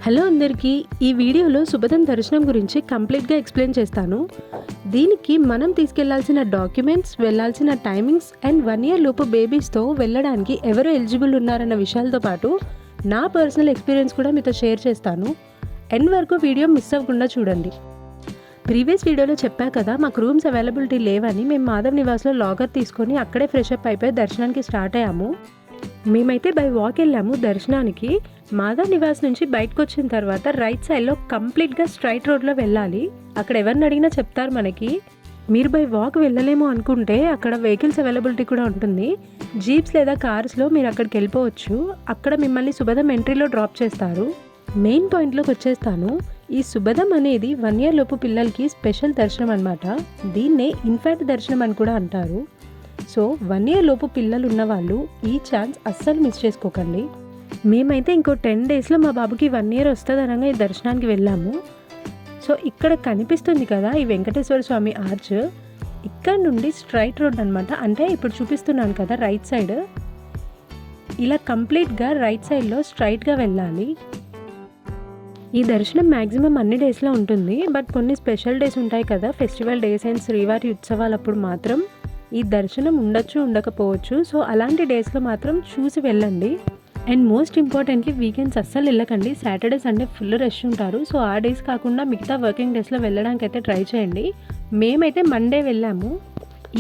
Hello అందరికీ, ఈ వీడియోలో శుభదం దర్శనం గురించి కంప్లీట్గా ఎక్స్ప్లెయిన్ చేస్తాను. దీనికి మనం తీసుకెళ్లాల్సిన డాక్యుమెంట్స్, వెళ్ళాల్సిన టైమింగ్స్ అండ్ 1 year లోపు బేబీస్తో వెళ్ళడానికి ఎవరు ఎలిజిబుల్ ఉన్నారన్న విషయాలతో పాటు నా పర్సనల్ ఎక్స్పీరియన్స్ కూడా మీతో షేర్ చేస్తాను. ఎండ్ వరకు వీడియో మిస్ అవ్వకుండా చూడండి. ప్రీవియస్ వీడియోలో చెప్పా కదా, మాకు రూమ్స్ అవైలబిలిటీ లేవని మేము మాధవ్ నివాస్లో లాగర్ తీసుకొని అక్కడే ఫ్రెష్ అప్ అయిపోయి దర్శనానికి స్టార్ట్ అయ్యాము. మేమైతే బై వాక్ వెళ్ళాము దర్శనానికి. మాధవ్ నివాస్ నుంచి బయటకు వచ్చిన తర్వాత రైట్ సైడ్లో కంప్లీట్గా స్ట్రైట్ రోడ్లో వెళ్ళాలి. అక్కడ ఎవరిని అడిగినా చెప్తారు మనకి. మీరు బై వాక్ వెళ్ళలేము అనుకుంటే అక్కడ వెహికల్స్ అవైలబిలిటీ కూడా ఉంటుంది. జీప్స్ లేదా కార్స్లో మీరు అక్కడికి వెళ్ళిపోవచ్చు. అక్కడ మిమ్మల్ని శుభదం ఎంట్రీలో డ్రాప్ చేస్తారు. మెయిన్ పాయింట్లోకి వచ్చేస్తాను. ఈ శుభదం అనేది 1 year లోపు పిల్లలకి స్పెషల్ దర్శనం అనమాట. దీన్నే ఇన్ఫాంట్ దర్శనం అని కూడా అంటారు. సో 1 year లోపు పిల్లలు ఉన్నవాళ్ళు ఈ ఛాన్స్ అస్సలు మిస్ చేసుకోకండి. మేమైతే ఇంకో 10 daysలో మా బాబుకి 1 year వస్తుంది అనగా ఈ దర్శనానికి వెళ్ళాము. సో ఇక్కడ కనిపిస్తుంది కదా ఈ వెంకటేశ్వర స్వామి ఆర్చ్, ఇక్కడ నుండి స్ట్రైట్ రోడ్ అనమాట. అంటే ఇప్పుడు చూపిస్తున్నాను కదా రైట్ సైడ్, ఇలా కంప్లీట్గా రైట్ సైడ్లో స్ట్రైట్గా వెళ్ళాలి. ఈ దర్శనం మ్యాక్సిమం అన్ని డేస్లో ఉంటుంది. బట్ కొన్ని స్పెషల్ డేస్ ఉంటాయి కదా, ఫెస్టివల్ డేస్ అండ్ శ్రీవారి ఉత్సవాలప్పుడు మాత్రం ఈ దర్శనం ఉండొచ్చు, ఉండకపోవచ్చు. సో అలాంటి డేస్లో మాత్రం చూసి వెళ్ళండి. అండ్ మోస్ట్ ఇంపార్టెంట్లీ వీకెండ్స్ అస్సలు వెళ్ళకండి. సాటర్డే సండే ఫుల్ రష్ ఉంటారు. సో ఆ డేస్ కాకుండా మిగతా వర్కింగ్ డేస్లో వెళ్ళడానికి అయితే ట్రై చేయండి. మేమైతే మండే వెళ్ళాము.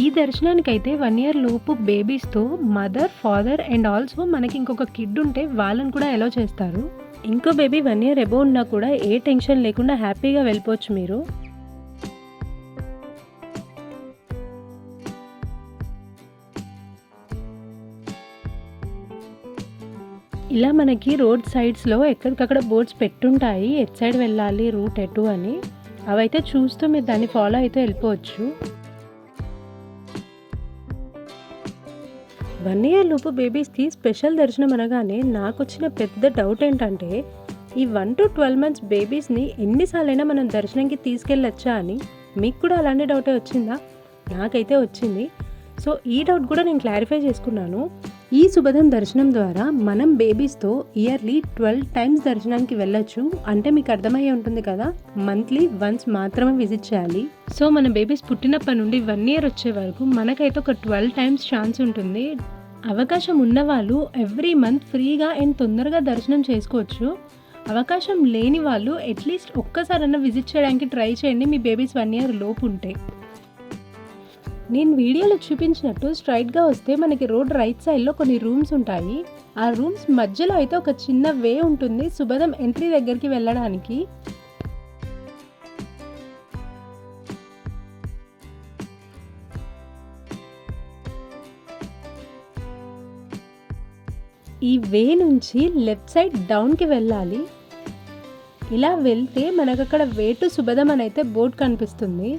ఈ దర్శనానికి అయితే 1 year లోపు బేబీస్తో మదర్, ఫాదర్ అండ్ ఆల్సో మనకి ఇంకొక కిడ్ ఉంటే వాళ్ళని కూడా అలౌ చేస్తారు. ఇంకో బేబీ 1 year అబోవ్ ఉన్నా కూడా ఏ టెన్షన్ లేకుండా హ్యాపీగా వెళ్ళిపోవచ్చు మీరు. ఇలా మనకి రోడ్ సైడ్స్లో ఎక్కడికక్కడ బోర్డ్స్ పెట్టుంటాయి, ఎట్ సైడ్ వెళ్ళాలి, రూట్ ఎటు అని. అవైతే చూస్తూ మీరు దాన్ని ఫాలో అయితే వెళ్ళిపోవచ్చు. 1 year లోపు బేబీస్కి స్పెషల్ దర్శనం అనగానే నాకు వచ్చిన పెద్ద డౌట్ ఏంటంటే, ఈ 1 to 12 months బేబీస్ని ఎన్నిసార్లైనా మనం దర్శనంకి తీసుకెళ్ళొచ్చా అని. మీకు కూడా అలాంటి డౌటే వచ్చిందా? నాకైతే వచ్చింది. సో ఈ డౌట్ కూడా నేను క్లారిఫై చేసుకున్నాను. ఈ శుభదం దర్శనం ద్వారా మనం బేబీస్తో ఇయర్లీ 12 times దర్శనానికి వెళ్ళొచ్చు. అంటే మీకు అర్థమయ్యే ఉంటుంది కదా, మంత్లీ వన్స్ మాత్రమే విజిట్ చేయాలి. సో మన బేబీస్ పుట్టినప్పటి నుండి 1 year వచ్చే వరకు మనకైతే ఒక 12 times ఛాన్స్ ఉంటుంది. అవకాశం ఉన్నవాళ్ళు ఎవ్రీ మంత్ ఫ్రీగా అండ్ తొందరగా దర్శనం చేసుకోవచ్చు. అవకాశం లేని వాళ్ళు అట్లీస్ట్ ఒక్కసారన్నా విజిట్ చేయడానికి ట్రై చేయండి, మీ బేబీస్ 1 year లోపు ఉంటే. నేను వీడియోలో చూపించినట్టు స్ట్రైట్గా వస్తే మనకి రోడ్ రైట్ సైడ్లో కొన్ని రూమ్స్ ఉంటాయి. ఆ రూమ్స్ మధ్యలో అయితే ఒక చిన్న వే ఉంటుంది శుభదం ఎంట్రీ దగ్గరికి వెళ్ళడానికి. ఈ వే నుంచి లెఫ్ట్ సైడ్ డౌన్కి వెళ్ళాలి. ఇలా వెళ్తే మనకు అక్కడ వే టు శుభదం అని అయితే బోర్డ్ కనిపిస్తుంది.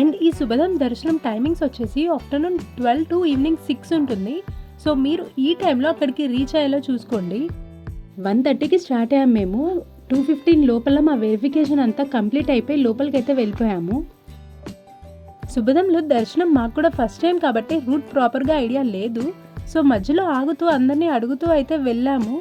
అండ్ ఈ శుభదం దర్శనం టైమింగ్స్ వచ్చేసి ఆఫ్టర్నూన్ 12 to evening 6 ఉంటుంది. సో మీరు ఈ టైంలో అక్కడికి రీచ్ అయ్యేలా చూసుకోండి. 1:30కి స్టార్ట్ అయ్యాము మేము. 2:15 లోపల మా వెరిఫికేషన్ అంతా కంప్లీట్ అయిపోయి లోపలికి అయితే వెళ్ళిపోయాము. శుభదంలో దర్శనం మాకు కూడా ఫస్ట్ టైం కాబట్టి రూట్ ప్రాపర్గా ఐడియా లేదు. సో మధ్యలో ఆగుతూ అందరినీ అడుగుతూ అయితే వెళ్ళాము.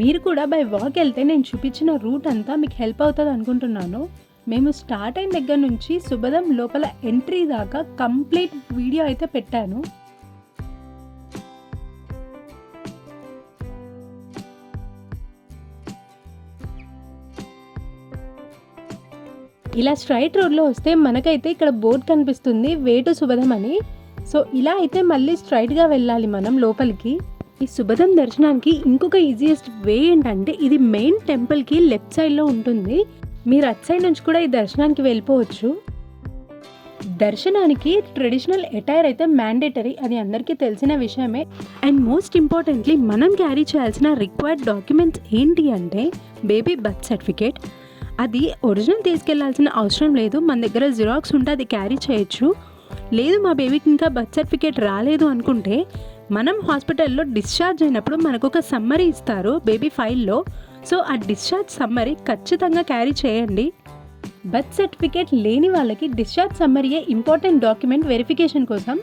మీరు కూడా బై వాక్ వెళ్తే నేను చూపించిన రూట్ అంతా మీకు హెల్ప్ అవుతుంది అనుకుంటున్నాను. మేము స్టార్ట్ అయిన దగ్గర నుంచి శుభదం లోపల ఎంట్రీ దాకా కంప్లీట్ వీడియో అయితే పెట్టాను. ఇలా స్ట్రైట్ రోడ్లో వస్తే మనకైతే ఇక్కడ బోర్డ్ కనిపిస్తుంది వే టు శుభదం అని. సో ఇలా అయితే మళ్ళీ స్ట్రైట్గా వెళ్ళాలి మనం లోపలికి. ఈ శుభదం దర్శనానికి ఇంకొక ఈజియెస్ట్ వే ఏంటంటే, ఇది మెయిన్ టెంపుల్కి లెఫ్ట్ సైడ్లో ఉంటుంది. మీరు అట్ సైడ్ నుంచి కూడా ఈ దర్శనానికి వెళ్ళిపోవచ్చు. దర్శనానికి ట్రెడిషనల్ అటైర్ అయితే మ్యాండేటరీ, అది అందరికీ తెలిసిన విషయమే. అండ్ మోస్ట్ ఇంపార్టెంట్లీ మనం క్యారీ చేయాల్సిన రిక్వైర్డ్ డాక్యుమెంట్స్ ఏంటి అంటే, బేబీ బర్త్ సర్టిఫికేట్. అది ఒరిజినల్ తీసుకెళ్లాల్సిన అవసరం లేదు, మన దగ్గర జిరాక్స్ ఉంటే అది క్యారీ చేయొచ్చు. లేదు మా బేబీకి ఇంకా బర్త్ సర్టిఫికేట్ రాలేదు అనుకుంటే, మనం హాస్పిటల్లో డిశ్చార్జ్ అయినప్పుడు మనకు ఒక సమ్మరీ ఇస్తారు బేబీ ఫైల్లో. సో ఆ డిశ్చార్జ్ సమ్మరీ ఖచ్చితంగా క్యారీ చేయండి. బర్త్ సర్టిఫికేట్ లేని వాళ్ళకి డిశ్చార్జ్ సమ్మరీయే ఇంపార్టెంట్ డాక్యుమెంట్ వెరిఫికేషన్ కోసం.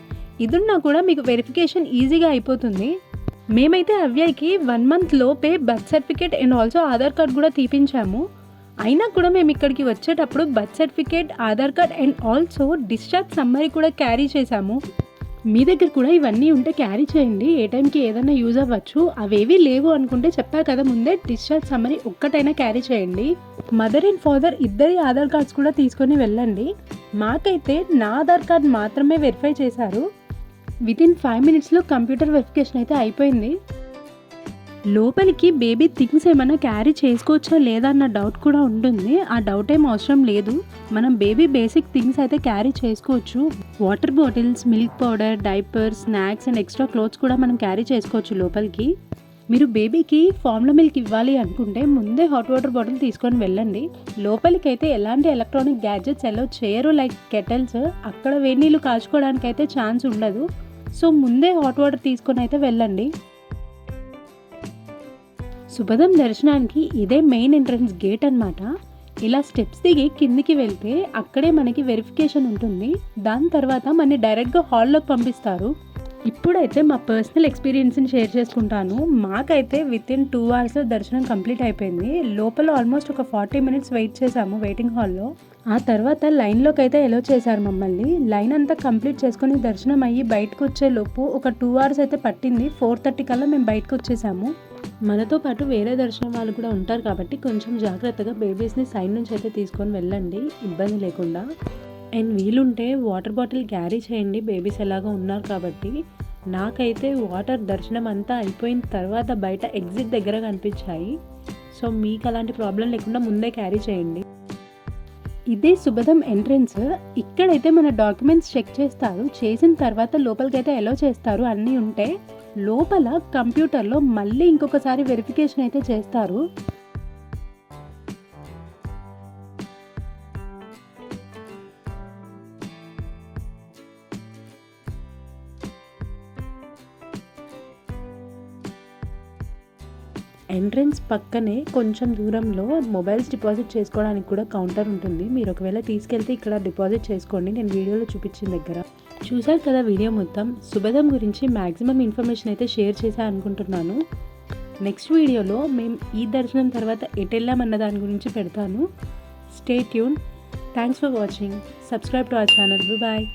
ఇదున్నా కూడా మీకు వెరిఫికేషన్ ఈజీగా అయిపోతుంది. మేమైతే అవ్యకి 1 మంత్ లోపే birth certificate and also Aadhaar card కూడా తీపించాము. అయినా కూడా మేము ఇక్కడికి వచ్చేటప్పుడు birth certificate, Aadhaar card and also discharge summary కూడా క్యారీ చేశాము. మీ దగ్గర కూడా ఇవన్నీ ఉంటే క్యారీ చేయండి, ఏ టైంకి ఏదైనా యూజ్ అవ్వచ్చు. అవేవి లేవు అనుకుంటే చెప్పా కదా ముందే, డిశ్చార్జ్ సమ్మరీ ఒక్కటైనా క్యారీ చేయండి. మదర్ అండ్ ఫాదర్ ఇద్దరి ఆధార్ కార్డ్స్ కూడా తీసుకొని వెళ్ళండి. మాకైతే నా ఆధార్ కార్డ్ మాత్రమే వెరిఫై చేశారు. వితిన్ 5 మినిట్స్లో కంప్యూటర్ వెరిఫికేషన్ అయితే అయిపోయింది. లోపలికి బేబీ థింగ్స్ ఏమైనా క్యారీ చేసుకోవచ్చా లేదా అన్న డౌట్ కూడా ఉంటుంది. ఆ డౌట్ ఏం అవసరం లేదు. మనం బేబీ బేసిక్ థింగ్స్ అయితే క్యారీ చేసుకోవచ్చు. Water bottles, milk powder, diapers, snacks and extra clothes కూడా మనం క్యారీ చేసుకోవచ్చు లోపలికి. మీరు బేబీకి ఫార్ములా మిల్క్ ఇవ్వాలి అనుకుంటే ముందే హాట్ వాటర్ బాటిల్ తీసుకొని వెళ్ళండి. లోపలికి అయితే ఎలాంటి ఎలక్ట్రానిక్ గ్యాడ్జెట్స్ అలౌ చేయరు, లైక్ కెటల్స్. అక్కడ వేడి నీళ్ళు కాచుకోవడానికి అయితే ఛాన్స్ ఉండదు. సో ముందే హాట్ వాటర్ తీసుకొని అయితే వెళ్ళండి. సుభదం దర్శనానికి ఇదే మెయిన్ ఎంట్రన్స్ గేట్ అన్నమాట. ఇలా స్టెప్స్ దిగి కిందికి వెళ్తే అక్కడే మనకి వెరిఫికేషన్ ఉంటుంది. దాని తర్వాత మనని డైరెక్ట్గా హాల్లోకి పంపిస్తారు. ఇప్పుడైతే మా పర్సనల్ ఎక్స్పీరియన్స్ని షేర్ చేసుకుంటాను. మాకైతే వితిన్ 2 అవర్స్లో దర్శనం కంప్లీట్ అయిపోయింది. లోపల ఆల్మోస్ట్ ఒక 40 మినిట్స్ వెయిట్ చేసాము వెయిటింగ్ హాల్లో. ఆ తర్వాత లైన్లోకి అయితే ఎలో చేశారు మమ్మల్ని. లైన్ అంతా కంప్లీట్ చేసుకొని దర్శనం అయ్యి బయటకు వచ్చే లోపు ఒక 2 అవర్స్ అయితే పట్టింది. 4:30 కల్లా మేము బయటకు వచ్చేసాము. మనతో పాటు వేరే దర్శనం వాళ్ళు కూడా ఉంటారు కాబట్టి కొంచెం జాగ్రత్తగా బేబీస్ని సైడ్ నుంచి అయితే తీసుకొని వెళ్ళండి, ఇబ్బంది లేకుండా. అండ్ వీలుంటే వాటర్ బాటిల్ క్యారీ చేయండి, బేబీస్ ఎలాగో ఉన్నారు కాబట్టి. నాకైతే వాటర్ దర్శనం అంతా అయిపోయిన తర్వాత బయట ఎగ్జిట్ దగ్గర కనిపించాయి. సో మీకు అలాంటి ప్రాబ్లం లేకుండా ముందే క్యారీ చేయండి. ఇదే సుభదం ఎంట్రన్స్. ఇక్కడైతే మన డాక్యుమెంట్స్ చెక్ చేస్తారు. చేసిన తర్వాత లోపలికైతే ఎలో చేస్తారు. అన్నీ ఉంటే లోపల కంప్యూటర్లో మళ్ళీ ఇంకొకసారి వెరిఫికేషన్ అయితే చేస్తారు. ఎంట్రన్స్ పక్కనే కొంచెం దూరంలో మొబైల్స్ డిపాజిట్ చేసుకోవడానికి కూడా కౌంటర్ ఉంటుంది. మీరు ఒకవేళ తీసుకెళ్తే ఇక్కడ డిపాజిట్ చేసుకోండి, నేను వీడియోలో చూపించిన దగ్గర. చూసారు కదా వీడియో మొత్తం. సుభదం గురించి మ్యాక్సిమం ఇన్ఫర్మేషన్ అయితే షేర్ చేశా అనుకుంటున్నాను. నెక్స్ట్ వీడియోలో మేము ఈ దర్శనం తర్వాత ఎటు వెళ్ళామన్న దాని గురించి పెడతాను. Stay tune. Thanks for watching. Subscribe to our channel. Bye.